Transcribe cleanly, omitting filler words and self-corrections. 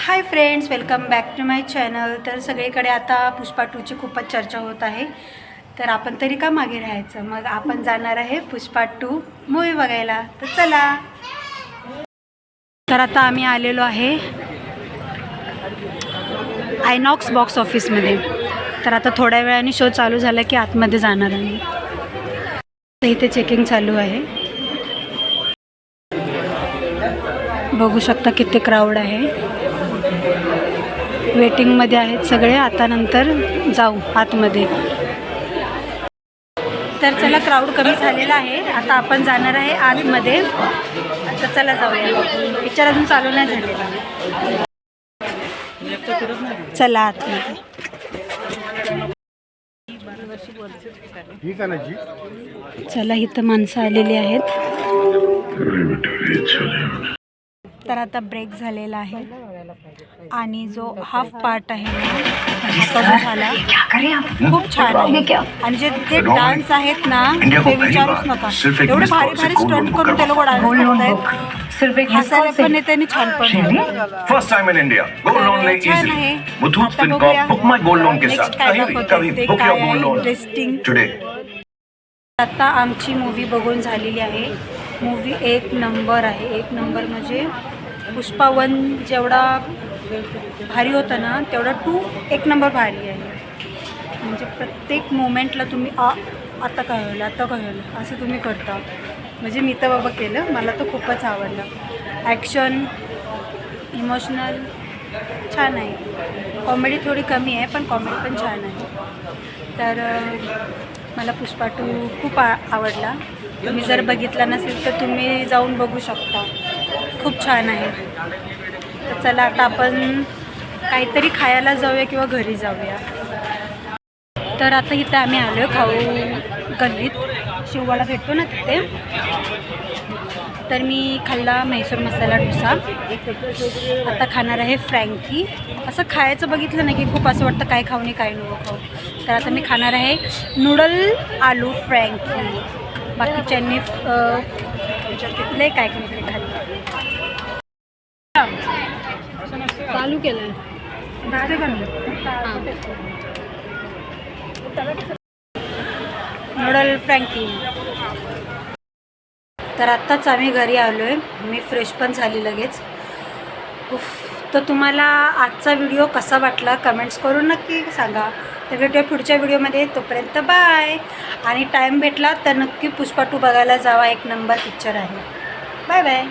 High friends, welcome back to my channel. तर सगळीकडे आता पुष्पा 2ची खूपच चर्चा होत आहे, तर आपण तरी का मागे राहायचं। मग आपण जाणार आहे पुष्पा 2 मूवी बघायला, तर चला। तर आता आम्ही आलेलो आहे आयनॉक्स बॉक्स ऑफिसमध्ये। तर आता थोड्या वेळाने शो चालू झाला की आतमध्ये जाणार आम्ही। तर इथे चेकिंग चालू आहे, बघू शकता किती क्राऊड आहे। वेटिंगमध्ये आहेत सगळे, आता नंतर जाऊ आतमध्ये। तर चला, क्राऊड कमी झालेला आहे, आता आपण जाणार आहे आतमध्ये। आता चला जाऊया, पिक्चर अजून चालू नाही झालेला। चला आतमध्ये। चला, इथं माणसं आलेली आहेत। तर आता ब्रेक झालेला आहे आणि जो हाफ पार्ट आहे आता जो झाला खूप छान आहे। आणि जे जे डान्स आहेत ना, ते विचारूच नका, एवढे भारी भारी स्टंट करून ते लोक डान्स करतायत। हसायला पण येते आणि छान पण। First time in India gold loan ले easily Muthoot Fincorp book my gold loan के साथ कभी book your gold loan interesting today. आता आमची मूवी बघून झालेली आहे। मूवी एक नंबर आहे, एक नंबर। म्हणजे पुष्पा 1 जेवढा भारी होता ना, तेवढा 2 एक नंबर भारी आहे। म्हणजे प्रत्येक मोमेंटला तुम्ही आता काय होईल, आता काय होईल असं तुम्ही करता। म्हणजे मी तर बाबा केलं, मला तर खूपच आवडलं। ॲक्शन, इमोशनल छान आहे। कॉमेडी थोडी कमी आहे, पण कॉमेडी पण छान आहे। तर मला पुष्पा 2 खूप आवडला। तुम्ही जर बघितला नसेल तर तुम्ही जाऊन बघू शकता, खूप छान आहे। तर चला, आता आपण काहीतरी खायला जाऊया किंवा घरी जाऊया। तर आता इथं आम्ही आलो आहे खाऊ गल्लीत, शिववाडा भेटतो ना तिथे। तर मी खाल्ला म्हैसूर मसाला डोसा, आता खाणार आहे फ्रँकी। असं खायचं बघितलं ना की खूप असं वाटतं काय खाऊ नाही काय नको खाऊ। तर आता मी खाणार आहे नूडल आलू फ्रँकी। बाकीच्यांनी तिथले काय काय खाल्लं चालू केलं नूडल फ्रँकी। तर आत्ताच आम्ही घरी आलो आहे, मी फ्रेश पण झाली लगेच। तर तुम्हाला आजचा व्हिडिओ कसा वाटला कमेंट्स करून नक्की सांगा। तर भेटूया पुढच्या व्हिडिओमध्ये, तोपर्यंत बाय। आणि टाईम भेटला तर नक्की पुष्पा 2 बघायला जावा, एक नंबर पिक्चर आहे। Bye bye.